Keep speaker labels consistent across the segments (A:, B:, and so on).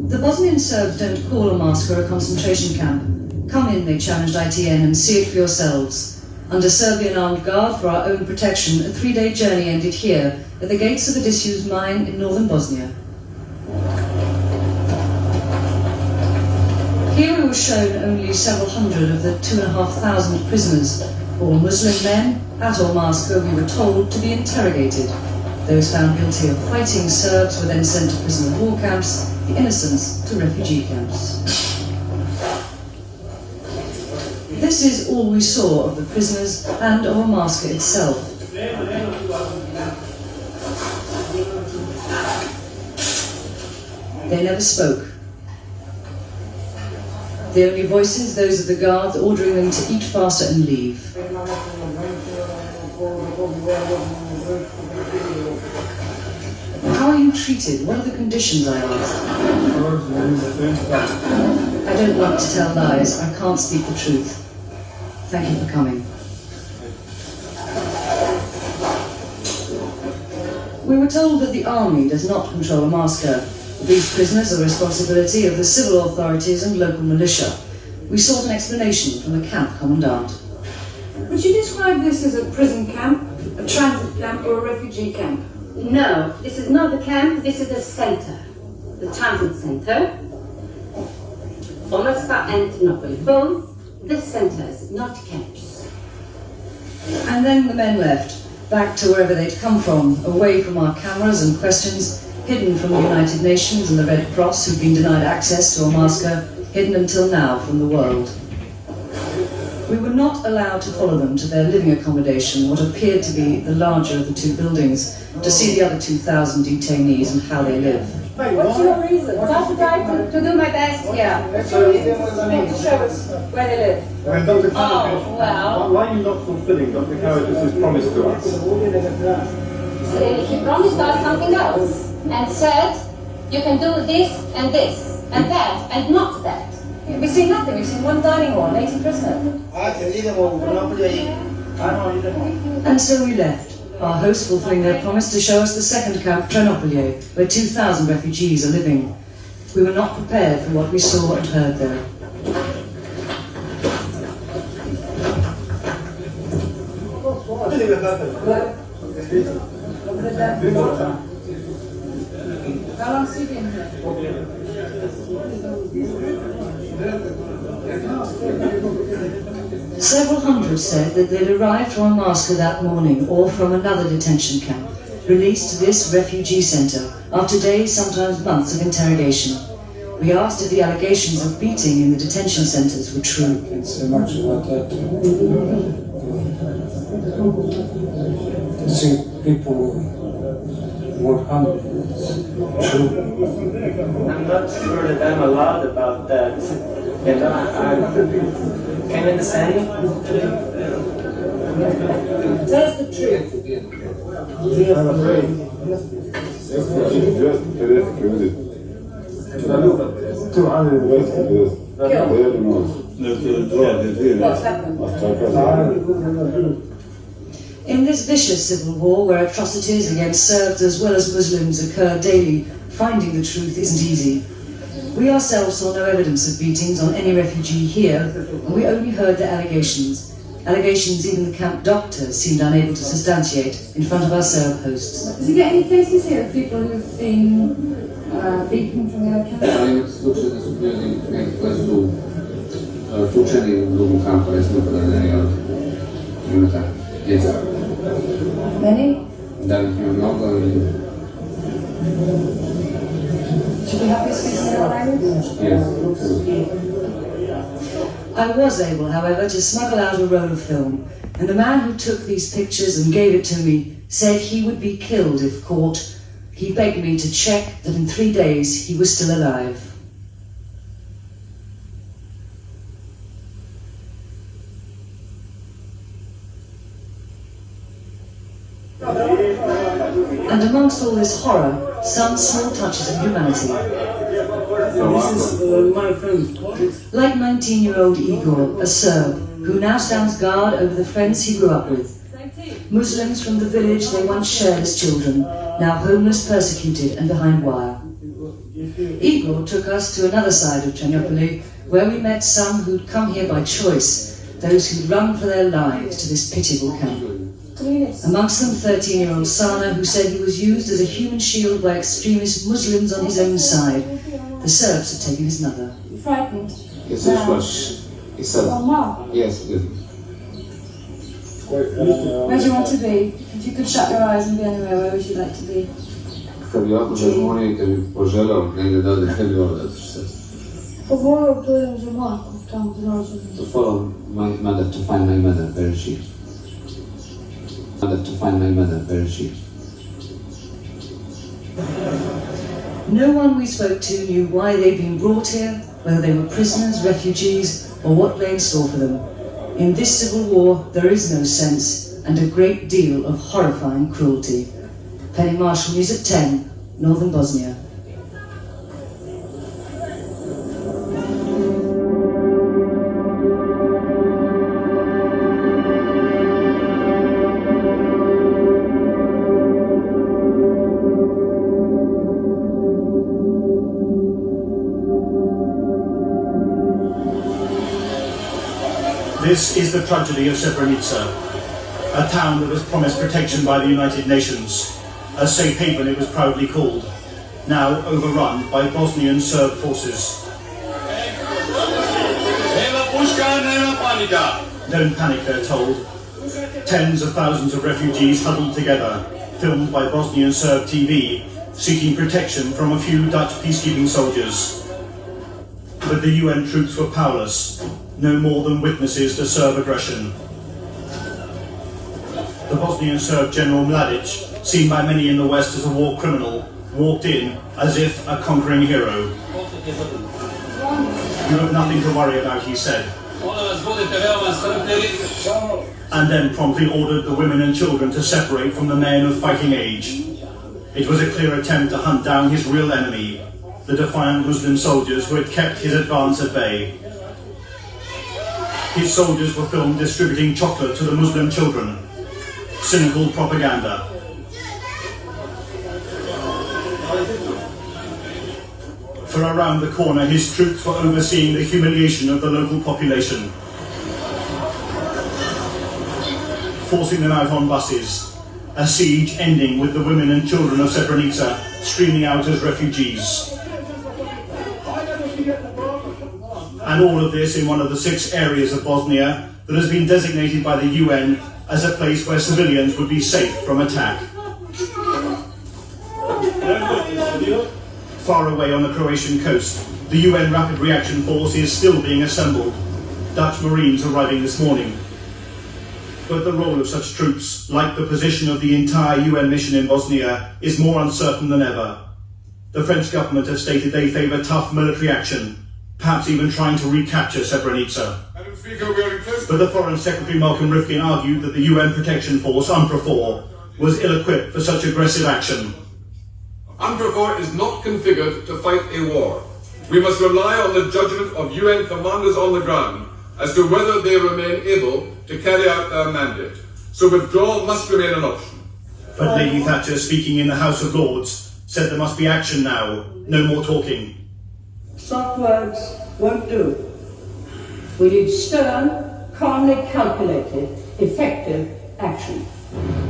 A: The Bosnian Serbs don't call a massacre a concentration camp. Come in, they challenged ITN, and see it for yourselves. Under Serbian armed guard for our own protection, a 3-day journey ended here, at the gates of a disused mine in northern Bosnia. Here we were shown only several hundred of the 2,500 prisoners, all Muslim men, at or massacre we were told to be interrogated. Those found guilty of fighting Serbs were then sent to prisoner of war camps, the innocents to refugee camps. This is all we saw of the prisoners and of a massacre itself. They never spoke. The only voices, those of the guards ordering them to eat faster and leave. How are you treated? What are the conditions, I asked. I don't want to tell lies. I can't speak the truth. Thank you for coming. We were told that the army does not control a massacre. These prisoners are the responsibility of the civil authorities and local militia. We sought an explanation from the camp commandant.
B: Would you describe this as a prison camp, a transit camp, or a refugee camp?
C: No, this is not the camp, this is the center. The transit center. Omorska and Ternopil, both the centers, not camps.
A: And then the men left, back to wherever they'd come from, away from our cameras and questions, hidden from the United Nations and the Red Cross, who'd been denied access to a massacre, hidden until now from the world. We were not allowed to follow them to their living accommodation, what appeared to be the larger of the two buildings, to see the other 2,000 detainees and how they live.
C: What's your reason? Just try to do my best here. What's your reason to show us where they live?
D: Oh, well. Why are you not fulfilling Dr. Karadas' promise to us?
C: He promised us something else and said, you can do this and that and not that. We've seen nothing. We've seen one dining hall, an 80 prisoner.
A: And so we left, our hosts fulfilling their promise to show us the second camp, Ternopil, where 2,000 refugees are living. We were not prepared for what we saw and heard there.
B: How long have you been here?
A: Several hundred said that they'd arrived from a massacre that morning or from another detention camp, released to this refugee centre after days, sometimes months of interrogation. We asked if the allegations of beating in the detention centres were true.
E: It's much about that. I think people were hungry. True.
F: I'm not sure that I'm allowed about that. And I can you understand me?
B: Tell us the truth.
D: I'm afraid.
B: What's happened?
A: In this vicious civil war, where atrocities against Serbs as well as Muslims occur daily, finding the truth isn't easy. We ourselves saw no evidence of beatings on any refugee here, and we only heard the allegations. Allegations even the camp doctor seemed unable to substantiate in front of our Serb hosts.
B: Does he get any cases here of people who've been beaten from the other camp?
G: Imate slučaje da su bili neki koji su tučeni u drugom kampu, recimo podarljeni od minuta djeca.
B: Many?
G: Da li ih ima mnogo ili...
B: Should we have this speaking in our language?
G: Yes.
A: I was able, however, to smuggle out a roll of film, and the man who took these pictures and gave it to me said he would be killed if caught. He begged me to check that in 3 days he was still alive. And amongst all this horror, some small touches of humanity.
E: This is my friend.
A: Like 19-year-old Igor, a Serb, who now stands guard over the friends he grew up with. Muslims from the village they once shared as children, now homeless, persecuted and behind wire. Igor took us to another side of Chernopoli, where we met some who'd come here by choice, those who'd run for their lives to this pitiable camp. Amongst them 13-year-old Sana, who said he was used as a human shield by extremist Muslims on his own side. The Serbs had taken his mother.
B: Frightened?
G: Yes, of course. It's a... Yes, good.
B: Where do you want to be? If you could shut your eyes and be anywhere, where would you like to be?
G: Kad bi ovako zažmonio i kad bi poželao negdje da odem, kad bi ovdje otišao.
B: Povolio to idem za majku, tamo rođenu.
G: To follow my mother, to find my mother, where is she? Mother, to find my mother, where is she?
A: No one we spoke to knew why they'd been brought here, whether they were prisoners, refugees, or what lay in store for them. In this civil war, there is no sense, and a great deal of horrifying cruelty. Penny Marshall News at 10, Northern Bosnia.
H: This is the tragedy of Srebrenica, a town that was promised protection by the United Nations. A safe haven it was proudly called, now overrun by Bosnian Serb forces. Don't panic, they're told. Tens of thousands of refugees huddled together, filmed by Bosnian Serb TV, seeking protection from a few Dutch peacekeeping soldiers. But the UN troops were powerless, no more than witnesses to Serb aggression. The Bosnian Serb General Mladic, seen by many in the West as a war criminal, walked in as if a conquering hero. You have nothing to worry about, he said. And then promptly ordered the women and children to separate from the men of fighting age. It was a clear attempt to hunt down his real enemy, the defiant Muslim soldiers who had kept his advance at bay. His soldiers were filmed distributing chocolate to the Muslim children. Cynical propaganda. For around the corner, his troops were overseeing the humiliation of the local population, forcing them out on buses, a siege ending with the women and children of Srebrenica streaming out as refugees. And all of this in one of the 6 areas of Bosnia that has been designated by the UN as a place where civilians would be safe from attack. Far away on the Croatian coast, the UN Rapid Reaction Force is still being assembled. Dutch Marines arriving this morning. But the role of such troops, like the position of the entire UN mission in Bosnia, is more uncertain than ever. The French government have stated they favour tough military action, perhaps even trying to recapture Srebrenica. But the Foreign Secretary Malcolm Rifkin argued that the UN Protection Force, UNPROFOR, was ill-equipped for such aggressive action.
I: UNPROFOR is not configured to fight a war. We must rely on the judgment of UN commanders on the ground as to whether they remain able to carry out their mandate. So withdrawal must remain an option.
H: But Lady Thatcher, speaking in the House of Lords, said there must be action now, no more talking.
J: Soft words won't do. We need stern, calmly calculated, effective action.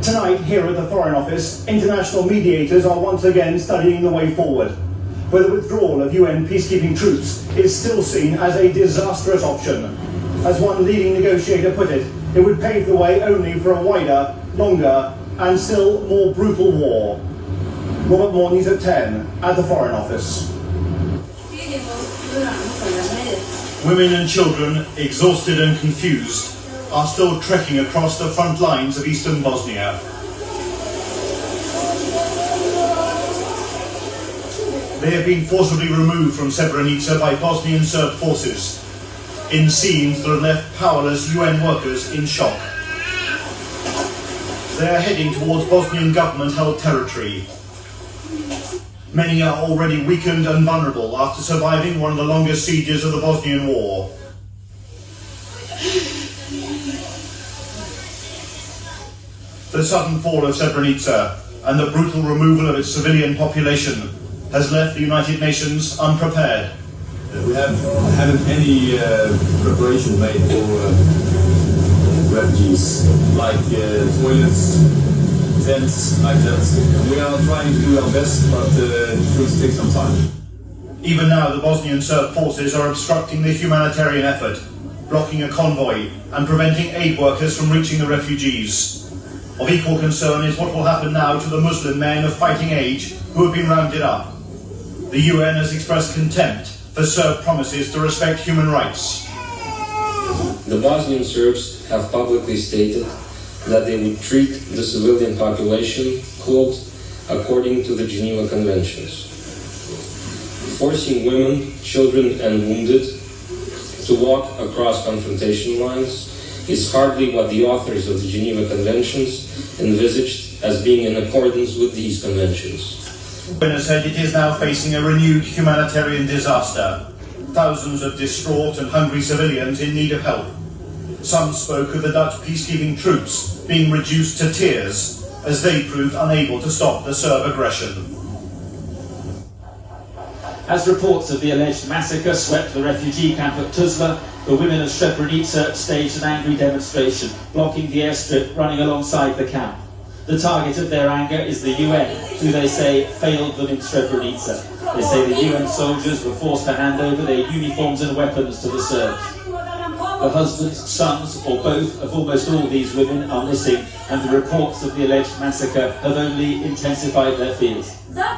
H: Tonight, here at the Foreign Office, international mediators are once again studying the way forward. Where the withdrawal of UN peacekeeping troops is still seen as a disastrous option. As one leading negotiator put it would pave the way only for a wider, longer, and still more brutal war. Robert Moore, News at 10, at the Foreign Office. Women and children, exhausted and confused, are still trekking across the front lines of eastern Bosnia. They have been forcibly removed from Srebrenica by Bosnian Serb forces, in scenes that have left powerless UN workers in shock. They are heading towards Bosnian government-held territory. Many are already weakened and vulnerable after surviving one of the longest sieges of the Bosnian War. The sudden fall of Srebrenica and the brutal removal of its civilian population has left the United Nations unprepared.
K: We haven't any preparation made for refugees, like toilets, tents, like that. We are trying to do our best, but it will take some time.
H: Even now, the Bosnian Serb forces are obstructing the humanitarian effort, blocking a convoy and preventing aid workers from reaching the refugees. Of equal concern is what will happen now to the Muslim men of fighting age who have been rounded up. The UN has expressed contempt for Serb promises to respect human rights.
L: The Bosnian Serbs have publicly stated that they would treat the civilian population, quote, according to the Geneva Conventions. Forcing women, children and wounded to walk across confrontation lines is hardly what the authors of the Geneva Conventions envisaged as being in accordance with these conventions.
H: The UN has said it is now facing a renewed humanitarian disaster. Thousands of distraught and hungry civilians in need of help. Some spoke of the Dutch peacekeeping troops being reduced to tears as they proved unable to stop the Serb aggression.
M: As reports of the alleged massacre swept the refugee camp at Tuzla, the women of Srebrenica staged an angry demonstration, blocking the airstrip running alongside the camp. The target of their anger is the UN, who they say failed them in Srebrenica. They say the UN soldiers were forced to hand over their uniforms and weapons to the Serbs. The husbands, sons, or both of almost all these women are missing, and the reports of the alleged massacre have only intensified their fears. I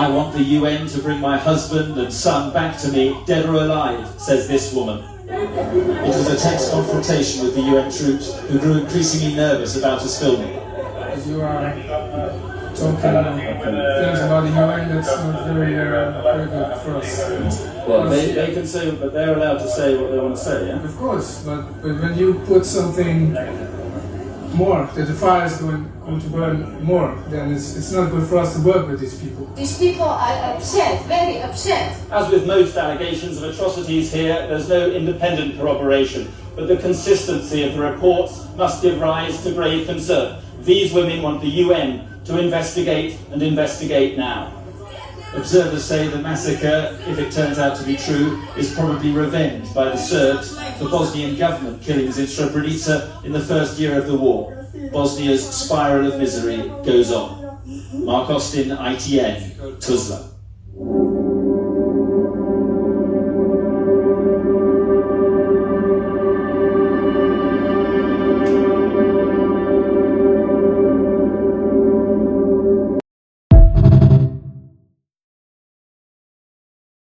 M: want the UN to bring my husband and son back to me, dead or alive, says this woman. It was a tense confrontation with the UN troops, who grew increasingly nervous about us filming.
E: You are talking things about the UN that's not very good for us.
M: Well, they can say, but they're allowed to say what they want to say, yeah?
E: Of course, but when you put something more, that the fire is going to burn more, then it's not good for us to work with these people.
C: These people are upset, very upset.
M: As with most allegations of atrocities here, there's no independent corroboration, but the consistency of the reports must give rise to grave concern. These women want the UN to investigate, and investigate now. Observers say the massacre, if it turns out to be true, is probably revenge by the Serbs for Bosnian government killings in Srebrenica in the first year of the war. Bosnia's spiral of misery goes on. Mark Austin, ITN, Tuzla.